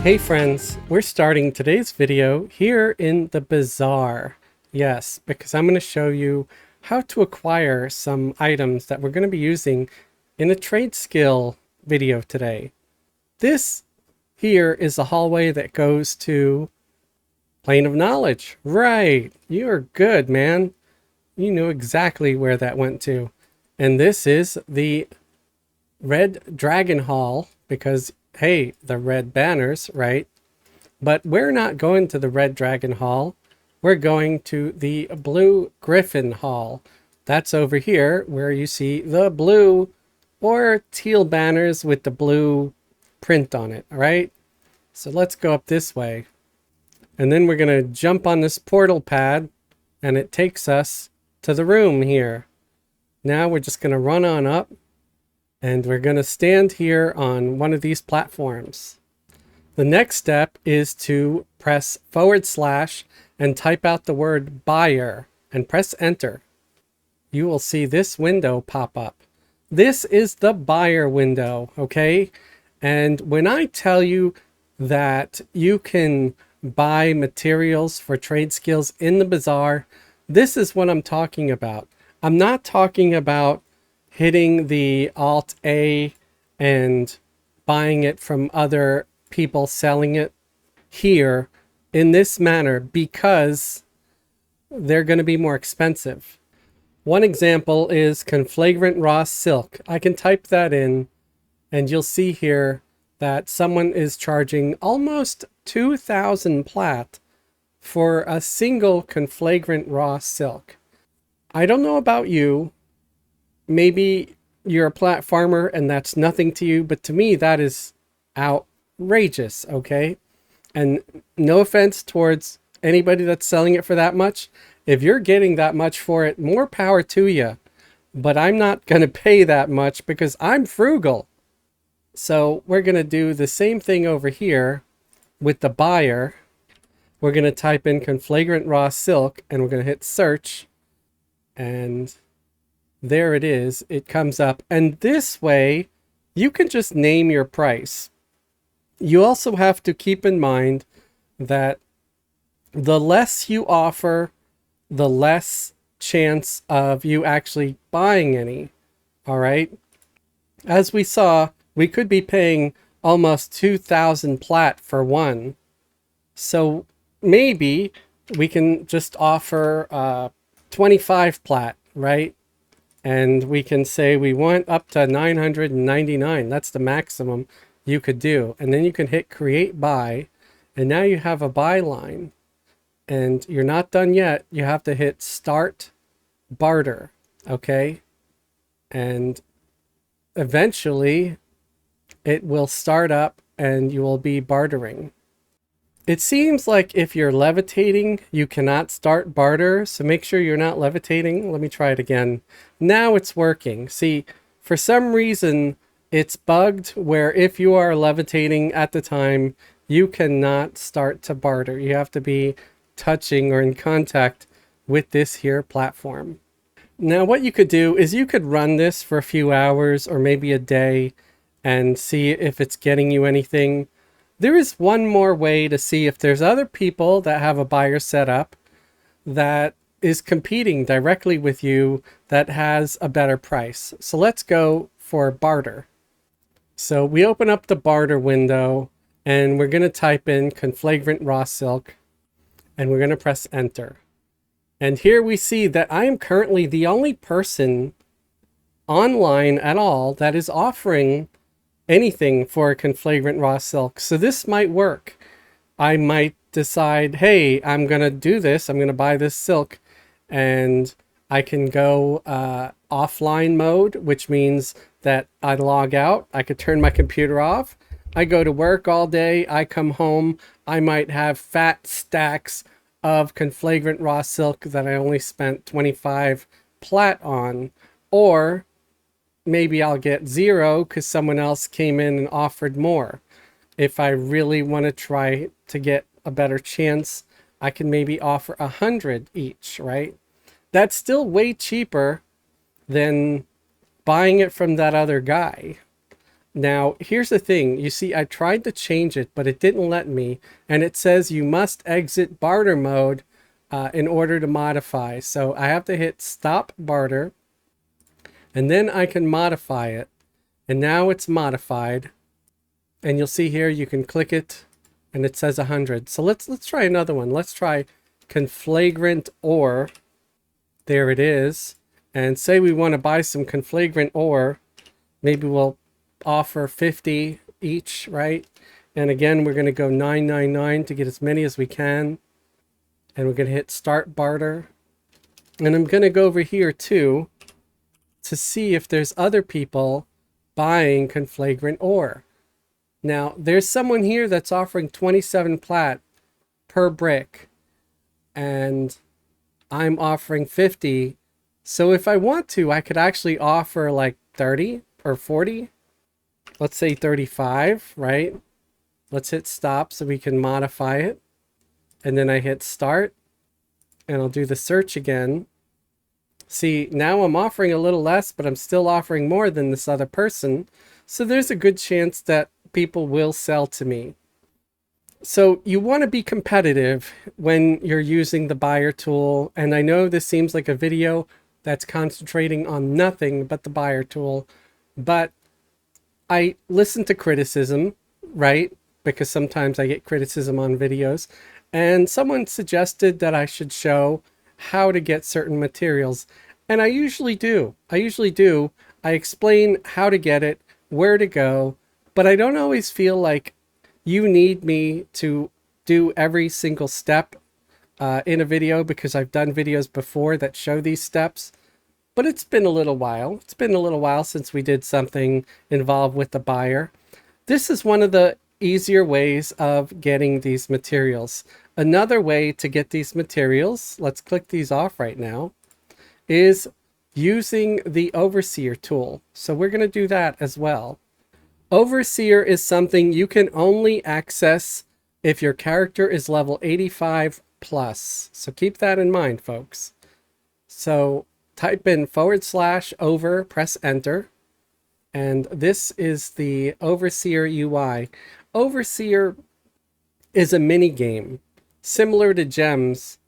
Hey friends, we're starting today's video here in the bazaar. Yes, because I'm going to show you how to acquire some items that we're going to be using in a trade skill video today. This here is the hallway that goes to Plane of Knowledge. Right, you're good, man. You knew exactly where that went to. And this is the Red Dragon Hall because, hey, the red banners, right? But we're not going to the Red Dragon Hall. We're going to the Blue Griffin Hall. That's over here where you see the blue or teal banners with the blue print on it, all right? So let's go up this way. And then we're going to jump on this portal pad and it takes us to the room here. Now we're just going to run on up and we're going to stand here on one of these platforms. The next step is to press / and type out the word buyer and press enter. You will see this window pop up. This is the buyer window, okay? And when I tell you that you can buy materials for trade skills in the bazaar, this is what I'm talking about. I'm not talking about hitting the Alt A and buying it from other people selling it here in this manner because they're going to be more expensive. One example is Conflagrant Raw Silk. I can type that in and you'll see here that someone is charging almost 2,000 plat for a single Conflagrant Raw Silk. I don't know about you. Maybe you're a plat farmer and that's nothing to you, but to me that is outrageous, okay? And no offense towards anybody that's selling it for that much. If you're getting that much for it, more power to you. But I'm not going to pay that much because I'm frugal. So we're going to do the same thing over here with the buyer. We're going to type in Conflagrant Raw Silk and we're going to hit search. And there it is. It comes up. And this way, you can just name your price. You also have to keep in mind that the less you offer, the less chance of you actually buying any. All right. As we saw, we could be paying almost 2,000 plat for one. So maybe we can just offer 25 plat, right? And we can say we want up to 999. That's the maximum you could do. And then you can hit create buy. And now you have a buy line. And you're not done yet. You have to hit start barter. Okay. And eventually it will start up and you will be bartering. It seems like if you're levitating, you cannot start barter. So make sure you're not levitating. Let me try it again. Now it's working. See, for some reason, it's bugged where if you are levitating at the time, you cannot start to barter. You have to be touching or in contact with this here platform. Now what you could do is you could run this for a few hours or maybe a day and see if it's getting you anything. There is one more way to see if there's other people that have a buyer set up that is competing directly with you that has a better price. So let's go for barter. So we open up the barter window and we're going to type in Conflagrant Raw Silk and we're going to press enter. And here we see that I am currently the only person online at all that is offering anything for a Conflagrant Raw Silk. So this might work. I might decide, hey, I'm going to do this. I'm going to buy this silk and I can go offline mode, which means that I log out. I could turn my computer off. I go to work all day. I come home. I might have fat stacks of Conflagrant Raw Silk that I only spent 25 plat on. Or maybe I'll get 0 because someone else came in and offered more. If I really want to try to get a better chance, I can maybe offer 100 each, right? That's still way cheaper than buying it from that other guy. Now, here's the thing. You see, I tried to change it, but it didn't let me. And it says you must exit barter mode in order to modify. So I have to hit stop barter, and then I can modify it. And now it's modified. And you'll see here, you can click it, and it says 100. So let's try another one. Let's try Conflagrant Ore. There it is. And say we want to buy some Conflagrant Ore. Maybe we'll offer 50 each, right? And again, we're going to go 999 to get as many as we can. And we're going to hit start barter. And I'm going to go over here too to see if there's other people buying Conflagrant Ore. Now, there's someone here that's offering 27 plat per brick. And I'm offering 50. So if I want to, I could actually offer like 30 or 40. Let's say 35, right? Let's hit stop so we can modify it. And then I hit start. And I'll do the search again. See, now I'm offering a little less, but I'm still offering more than this other person. So there's a good chance that people will sell to me. So you want to be competitive when you're using the buyer tool. And I know this seems like a video that's concentrating on nothing but the buyer tool, but I listen to criticism, right? Because sometimes I get criticism on videos, and someone suggested that I should show how to get certain materials. And I usually do. I explain how to get it, where to go, but I don't always feel like you need me to do every single step in a video, because I've done videos before that show these steps. But it's been a little while. It's been a little while since we did something involved with the buyer. This is one of the easier ways of getting these materials. Another way to get these materials, let's click these off right now, is using the Overseer tool. So we're going to do that as well. Overseer is something you can only access if your character is level 85 plus. So keep that in mind, folks. So type in /over, press enter. And this is the Overseer UI. Overseer is a mini game similar to gems,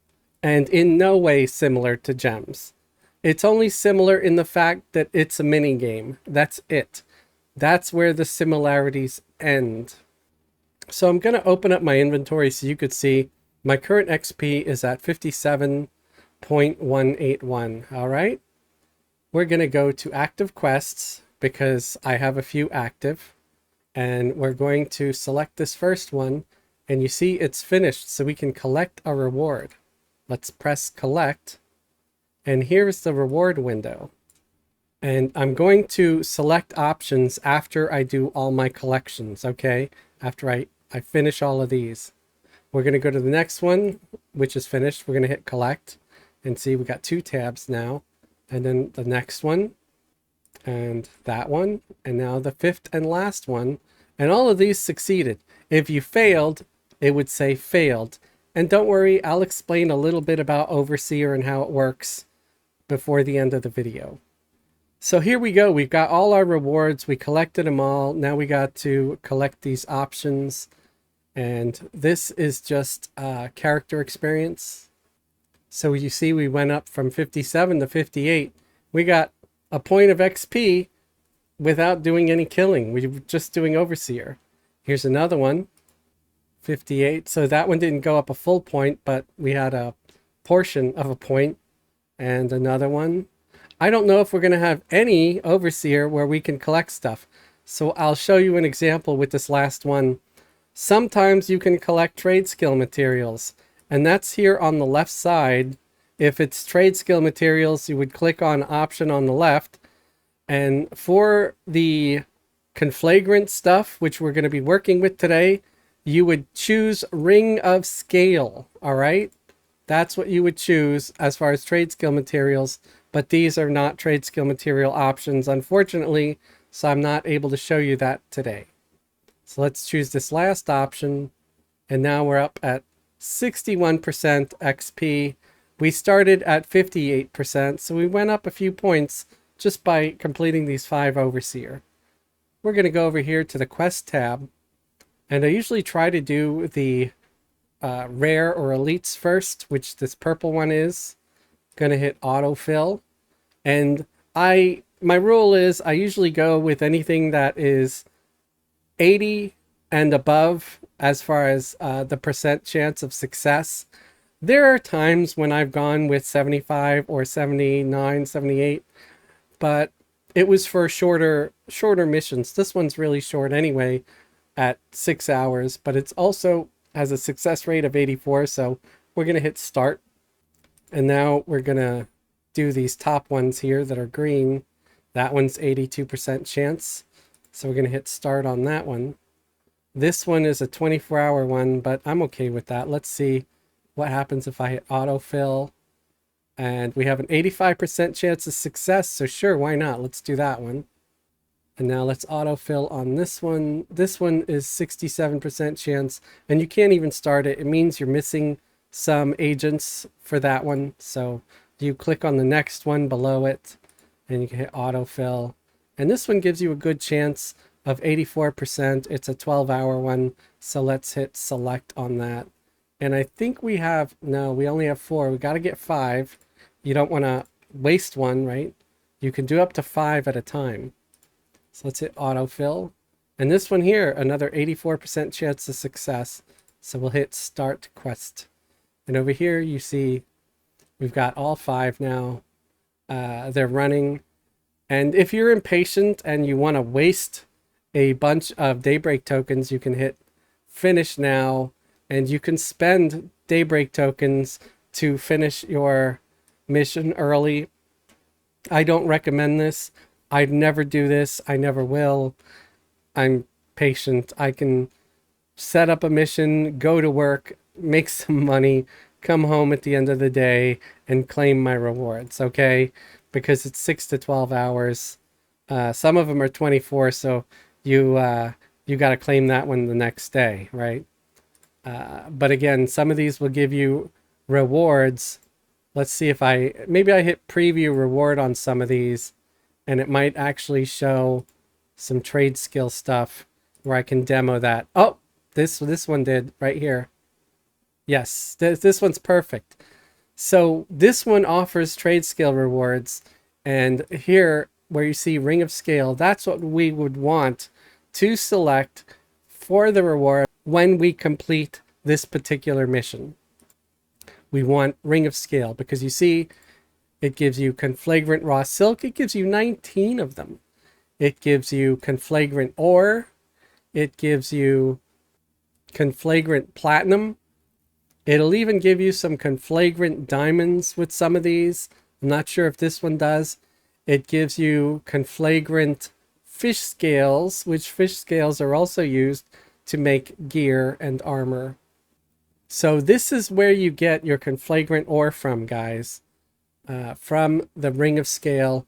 and in no way similar to gems. It's only similar in the fact that it's a mini game. That's it. That's where the similarities end. So I'm going to open up my inventory so you could see my current XP is at 57.181. All right. We're going to go to active quests because I have a few active, and we're going to select this first one, and you see it's finished, so we can collect a reward. Let's press collect, and here's the reward window. And I'm going to select options after I do all my collections, okay? After I finish all of these. We're going to go to the next one, which is finished. We're going to hit collect, and see we got 2 tabs now. And then the next one, and that one, and now the 5th and last one. And all of these succeeded. If you failed, it would say failed. And don't worry, I'll explain a little bit about Overseer and how it works before the end of the video. So here we go. We've got all our rewards. We collected them all. Now we got to collect these options. And this is just character experience. So you see we went up from 57 to 58. We got a point of XP without doing any killing. We were just doing Overseer. Here's another one. 58. So that one didn't go up a full point, but we had a portion of a point. And another one. I don't know if we're going to have any Overseer where we can collect stuff. So I'll show you an example with this last one. Sometimes you can collect trade skill materials, and that's here on the left side. If it's trade skill materials, you would click on option on the left. And for the Conflagrant stuff, which we're going to be working with today, you would choose Ring of Scale. All right. That's what you would choose as far as trade skill materials. But these are not trade skill material options, unfortunately, so I'm not able to show you that today. So let's choose this last option, and now we're up at 61% XP. We started at 58%, so we went up a few points just by completing these 5 Overseer. we're going to go over here to the quest tab, and I usually try to do the rare or elites first, which this purple one is. Going to hit autofill, and my rule is I usually go with anything that is 80 and above as far as the percent chance of success. There are times when I've gone with 75 or 79, 78, but it was for shorter missions. This one's really short anyway at 6 hours, but it's also has a success rate of 84, so we're going to hit start. And now we're going to do these top ones here that are green. That one's 82% chance. So we're going to hit start on that one. This one is a 24-hour one, but I'm okay with that. Let's see what happens if I hit autofill. And we have an 85% chance of success, so sure, why not? Let's do that one. And now let's autofill on this one. This one is 67% chance, and you can't even start it. It means you're missing some agents for that one. So you click on the next one below it, and you can hit autofill. And this one gives you a good chance of 84%. It's a 12-hour one, so let's hit select on that. And I think we have, no, we only have 4. We got to get 5. You don't want to waste one, right? You can do up to 5 at a time. So let's hit autofill. And this one here, another 84% chance of success. So we'll hit start quest. And over here you see we've got all 5 now. They're running. And if you're impatient and you want to waste a bunch of daybreak tokens, you can hit finish now. And you can spend daybreak tokens to finish your mission early. I don't recommend this. I'd never do this. I never will. I'm patient. I can set up a mission, go to work, make some money, come home at the end of the day, and claim my rewards, okay? Because it's 6 to 12 hours. Some of them are 24, so you got to claim that one the next day, right? But again, some of these will give you rewards. Let's see if maybe I hit preview reward on some of these, and it might actually show some trade skill stuff where I can demo that. Oh, this one did right here. Yes, this one's perfect. So this one offers trade skill rewards, and here where you see Ring of Scale, that's what we would want to select for the reward when we complete this particular mission. We want Ring of Scale because you see it gives you Conflagrant Raw Silk. It gives you 19 of them. It gives you Conflagrant Ore. It gives you Conflagrant Platinum. It'll even give you some Conflagrant Diamonds with some of these. I'm not sure if this one does. It gives you Conflagrant Fish Scales, which fish scales are also used to make gear and armor. So this is where you get your Conflagrant Ore from, guys. From the Ring of Scale.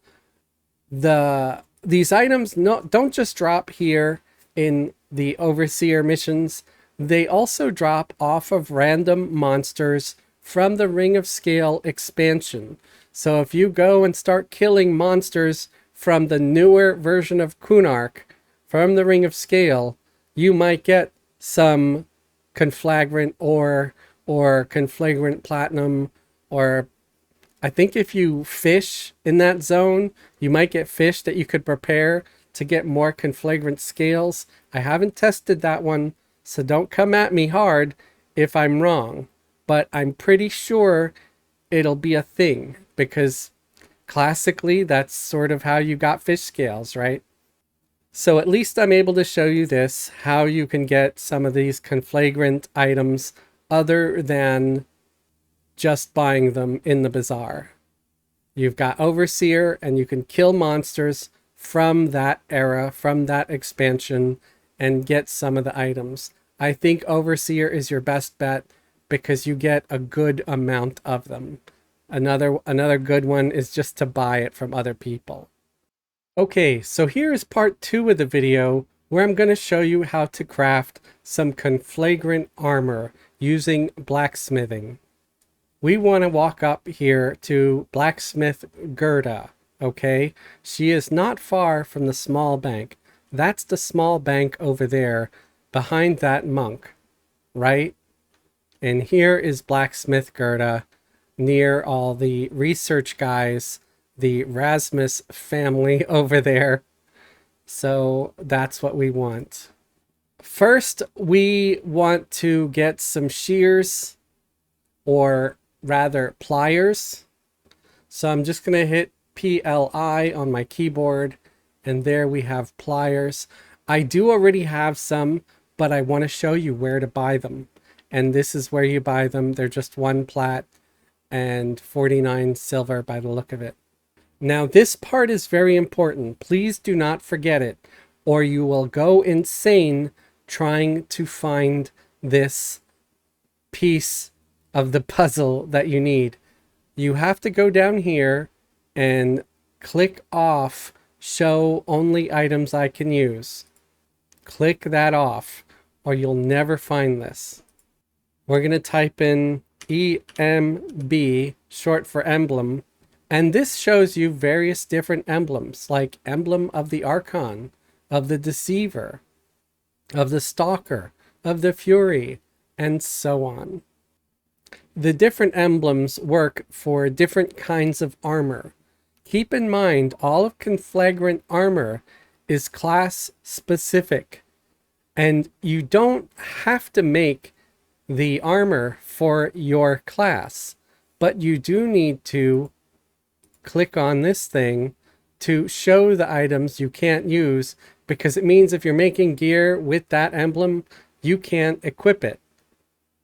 These items don't just drop here in the Overseer missions. They also drop off of random monsters from the Ring of Scale expansion. So if you go and start killing monsters from the newer version of Kunark from the Ring of Scale, you might get some Conflagrant Ore or Conflagrant Platinum, or I think if you fish in that zone, you might get fish that you could prepare to get more Conflagrant Scales. I haven't tested that one, so don't come at me hard if I'm wrong. But I'm pretty sure it'll be a thing, because classically, that's sort of how you got fish scales, right? So at least I'm able to show you this, how you can get some of these Conflagrant items other than just buying them in the bazaar. You've got Overseer, and you can kill monsters from that era, from that expansion, and get some of the items. I think Overseer is your best bet because you get a good amount of them. Another good one is just to buy it from other people. Okay, so here is part 2 of the video where I'm going to show you how to craft some Conflagrant Armor using blacksmithing. We want to walk up here to Blacksmith Gerda, okay? She is not far from the small bank. That's the small bank over there behind that monk, right? And here is Blacksmith Gerda near all the research guys, the Rasmus family over there. So that's what we want. First, we want to get some shears, or rather pliers. So I'm just going to hit PLI on my keyboard, and there we have pliers. I do already have some, but I want to show you where to buy them. And this is where you buy them. They're just 1 plat and 49 silver by the look of it. Now this part is very important. Please do not forget it, or you will go insane trying to find this piece of the puzzle that you need. You have to go down here and click off show only items I can use. Click that off or you'll never find this. We're going to type in EMB, short for emblem, and this shows you various different emblems, like emblem of the Archon, of the Deceiver, of the Stalker, of the Fury, and so on. The different emblems work for different kinds of armor. Keep in mind, all of Conflagrant Armor is class specific, and you don't have to make the armor for your class, but you do need to click on this thing to show the items you can't use, because it means if you're making gear with that emblem, you can't equip it.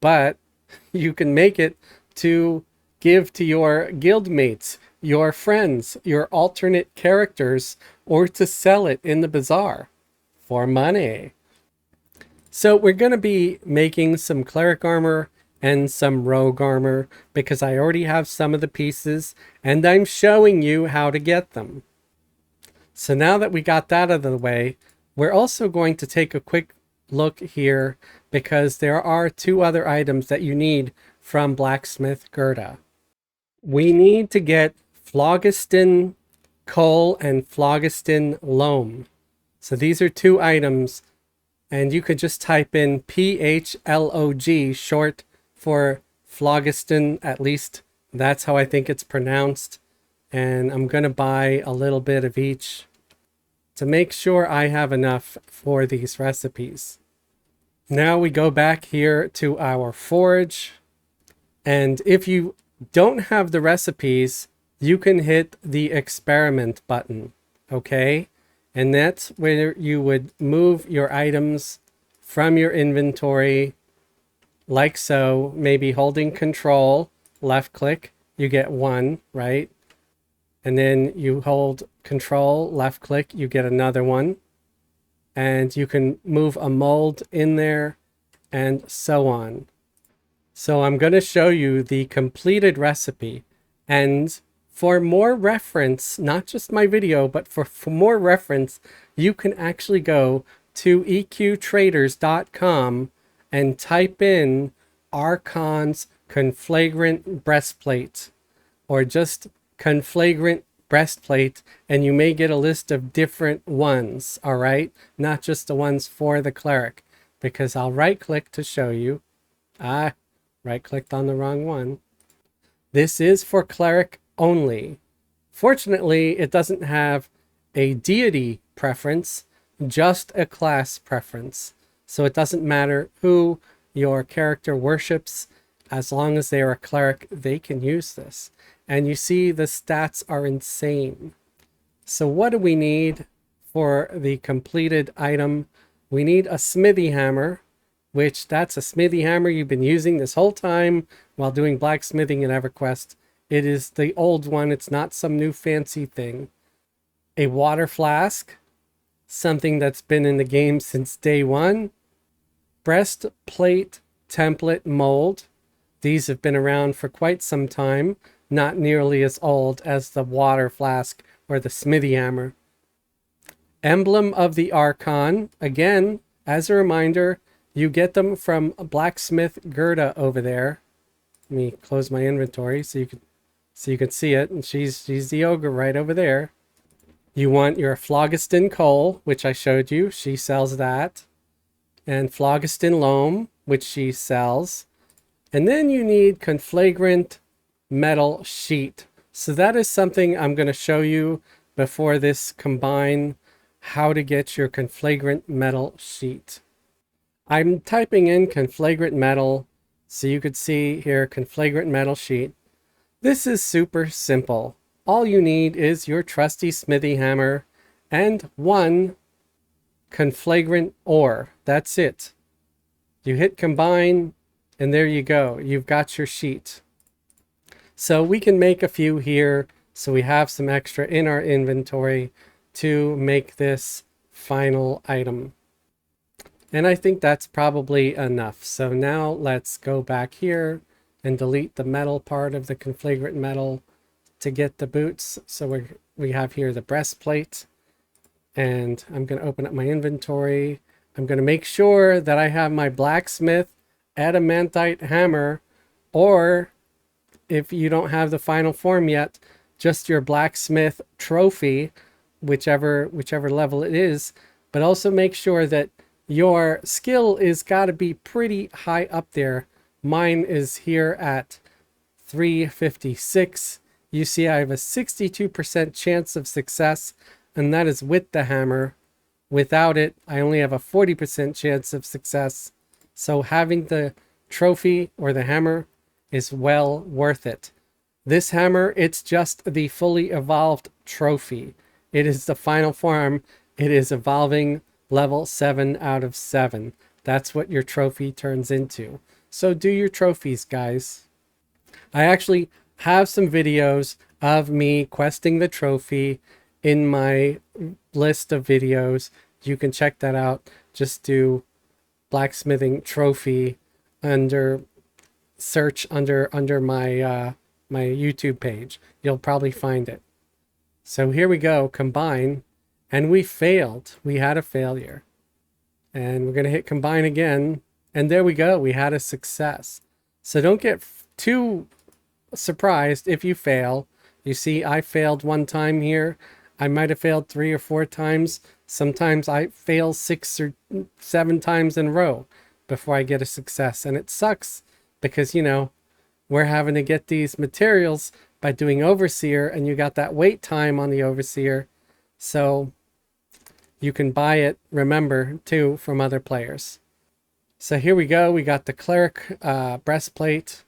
But you can make it to give to your guildmates, your friends, your alternate characters, or to sell it in the bazaar for money. So we're going to be making some cleric armor and some rogue armor because I already have some of the pieces and I'm showing you how to get them. So now that we got that out of the way, we're also going to take a quick look here because there are 2 other items that you need from Blacksmith Gerda. We need to get phlogiston coal and phlogiston loam. So these are 2 items, and you could just type in PHLOG, short for phlogiston, at least that's how I think it's pronounced. And I'm going to buy a little bit of each to make sure I have enough for these recipes. Now we go back here to our forge, and if you don't have the recipes, you can hit the experiment button, okay? And that's where you would move your items from your inventory like so, maybe holding control, left click, you get 1, right? And then you hold control, left click, you get another one. And you can move a mold in there and so on. So I'm going to show you the completed recipe. And for more reference, not just my video, but for more reference, you can actually go to eqtraders.com and type in Archon's Conflagrant Breastplate, or just Conflagrant Breastplate, and you may get a list of different ones, all right? Not just the ones for the cleric, because I'll right click to show you. Right clicked on the wrong one. This is for cleric only. Fortunately, it doesn't have a deity preference, just a class preference. So it doesn't matter who your character worships, as long as they are a cleric, they can use this. And you see the stats are insane. So what do we need for the completed item? We need a smithy hammer, which that's a smithy hammer you've been using this whole time while doing blacksmithing in Everquest. It is the old one. It's not some new fancy thing. A water flask, something that's been in the game since day 1. Breastplate template mold. These have been around for quite some time, not nearly as old as the water flask or the smithy hammer. Emblem of the Archon. Again, as a reminder, you get them from Blacksmith Gerda over there. Let me close my inventory so you can see it. And she's the ogre right over there. You want your phlogiston coal, which I showed you. She sells that. And phlogiston loam, which she sells. And then you need conflagrant metal sheet. So that is something I'm going to show you before this combine, how to get your conflagrant metal sheet. I'm typing in conflagrant metal so you could see here conflagrant metal sheet. This is super simple. All you need is your trusty smithy hammer and one conflagrant ore. That's it. You hit combine and there you go. You've got your sheet. So we can make a few here so we have some extra in our inventory to make this final item. And I think that's probably enough. So now let's go back here and delete the metal part of the conflagrant metal to get the boots. So we have here the breastplate. And I'm going to open up my inventory. I'm going to make sure that I have my blacksmith adamantite hammer, or if you don't have the final form yet, just your blacksmith trophy, whichever level it is. But also make sure that your skill is got to be pretty high up there. Mine is here at 356. You see I have a 62% chance of success, and that is with the hammer. Without it, I only have a 40% chance of success. So having the trophy or the hammer is well worth it. This hammer, it's just the fully evolved trophy. It is the final form. It is evolving level 7 out of 7. That's what your trophy turns into. So do your trophies, guys. I actually have some videos of me questing the trophy in my list of videos. You can check that out. Just do blacksmithing trophy under search under my my YouTube page. You'll probably find it. So here we go, combine, and we failed. We had a failure. And we're going to hit combine again, and there we go. We had a success. So don't get too surprised if you fail. You see, I failed one time here. I might have failed 3 or 4 times. Sometimes I fail 6 or 7 times in a row before I get a success. And it sucks because, you know, we're having to get these materials by doing Overseer, and you got that wait time on the Overseer. So you can buy it, remember, too, from other players. So here we go. We got the Cleric breastplate.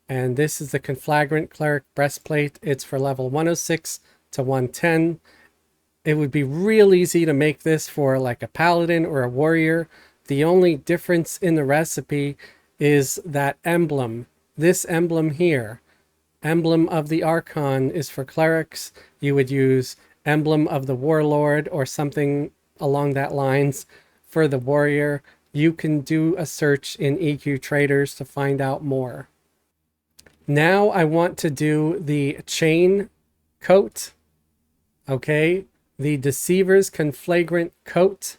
And this is the Conflagrant Cleric breastplate. It's for level 106 to 110. It would be real easy to make this for like a paladin or a warrior. The only difference in the recipe is that emblem. This emblem here, emblem of the Archon, is for clerics. You would use emblem of the warlord or something along that lines for the warrior. You can do a search in EQ Traders to find out more. Now I want to do the chain coat. Okay, the Deceiver's Conflagrant coat.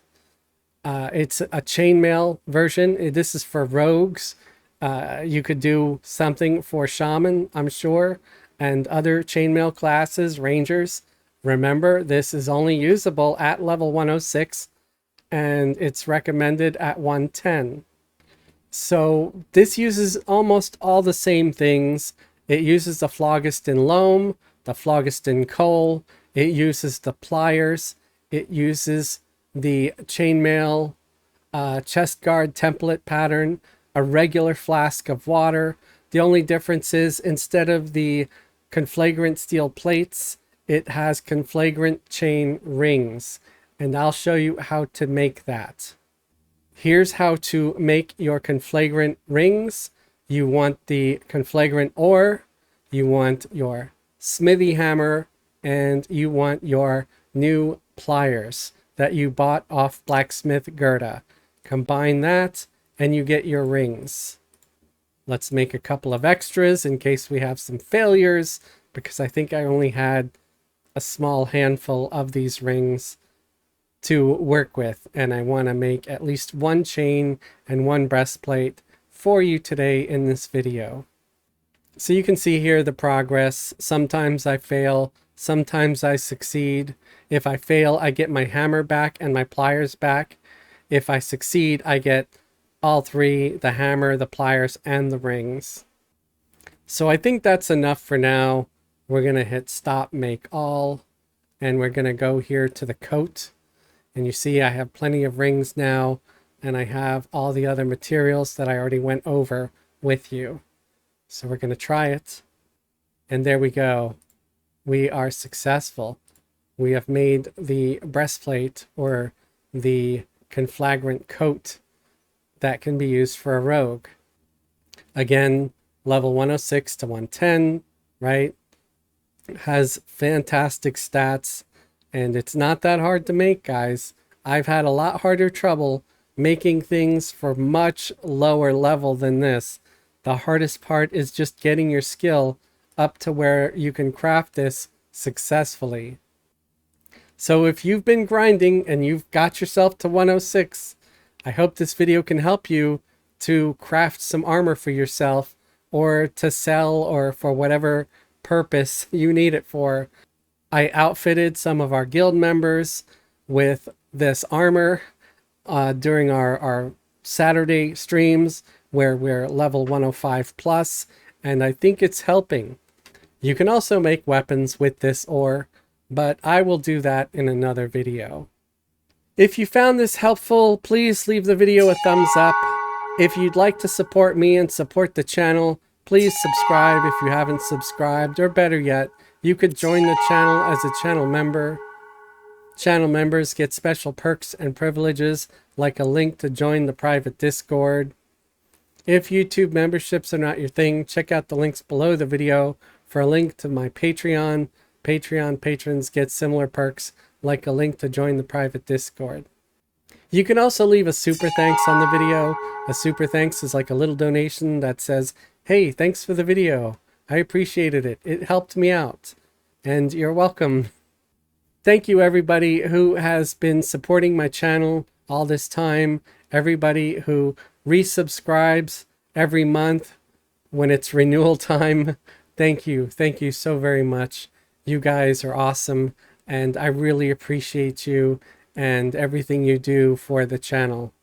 It's a chainmail version. This is for rogues. You could do something for shaman, I'm sure, and other chainmail classes, rangers. Remember, this is only usable at level 106, and it's recommended at 110. So this uses almost all the same things. It uses the phlogiston loam, the phlogiston coal. It uses the pliers. It uses the chainmail chest guard template pattern, a regular flask of water. The only difference is instead of the conflagrant steel plates, it has conflagrant chain rings. And I'll show you how to make that. Here's how to make your conflagrant rings. You want the conflagrant ore, you want your smithy hammer, and you want your new pliers that you bought off Blacksmith Gerda. Combine that and you get your rings. Let's make a couple of extras in case we have some failures, because I think I only had a small handful of these rings to work with, and I want to make at least one chain and one breastplate for you today in this video. So you can see here the progress. Sometimes I fail, Sometimes I succeed. If I fail, I get my hammer back and my pliers back. If I succeed, I get all three, the hammer, the pliers, and the rings. So I think that's enough for now. We're going to hit stop, make all, and we're going to go here to the coat. And you see I have plenty of rings now, and I have all the other materials that I already went over with you. So we're going to try it. And there we go. We are successful. We have made the breastplate, or the Conflagrant coat, that can be used for a rogue. Again, level 106 to 110, right? Has fantastic stats, and it's not that hard to make, guys. I've had a lot harder trouble making things for much lower level than this. The hardest part is just getting your skill up to where you can craft this successfully. So if you've been grinding and you've got yourself to 106, I hope this video can help you to craft some armor for yourself, or to sell, or for whatever purpose you need it for. I outfitted some of our guild members with this armor during our Saturday streams where we're level 105 plus, and I think it's helping. You can also make weapons with this ore, but I will do that in another video. If you found this helpful, please leave the video a thumbs up. If you'd like to support me and support the channel, please subscribe if you haven't subscribed, or better yet, you could join the channel as a channel member. Channel members get special perks and privileges, like a link to join the private Discord. If YouTube memberships are not your thing, check out the links below the video for a link to my Patreon. Patreon patrons get similar perks, like a link to join the private Discord. You can also leave a super thanks on the video. A super thanks is like a little donation that says, hey, thanks for the video. I appreciated it. It helped me out. And you're welcome. Thank you everybody who has been supporting my channel all this time. Everybody who resubscribes every month when it's renewal time. Thank you. Thank you so very much. You guys are awesome, and I really appreciate you and everything you do for the channel.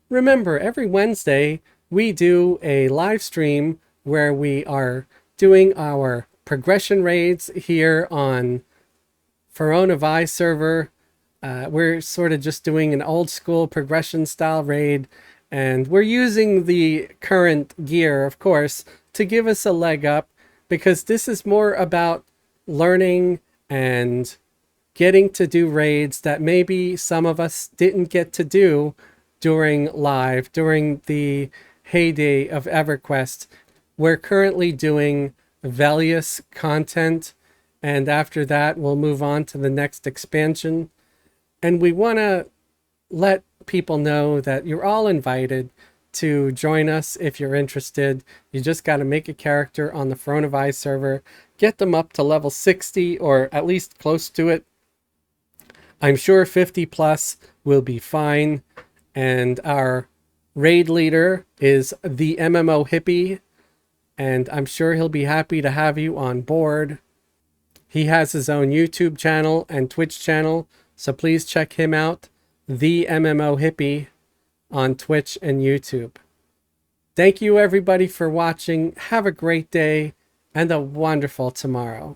Remember, every Wednesday we do a live stream where we are doing our progression raids here on Verona server. We're sort of just doing an old school progression style raid, and we're using the current gear, of course, to give us a leg up, because this is more about learning and getting to do raids that maybe some of us didn't get to do during the heyday of Everquest. We're currently doing Velius content, and after that we'll move on to the next expansion. And we want to let people know that you're all invited to join us if you're interested. You just got to make a character on the Verona server, get them up to level 60 or at least close to it. I'm sure 50 plus will be fine. And our raid leader is the MMO hippie, and I'm sure he'll be happy to have you on board. He has his own YouTube channel and Twitch channel, so please check him out, the MMO hippie, on Twitch and YouTube. Thank you everybody for watching. Have a great day and a wonderful tomorrow.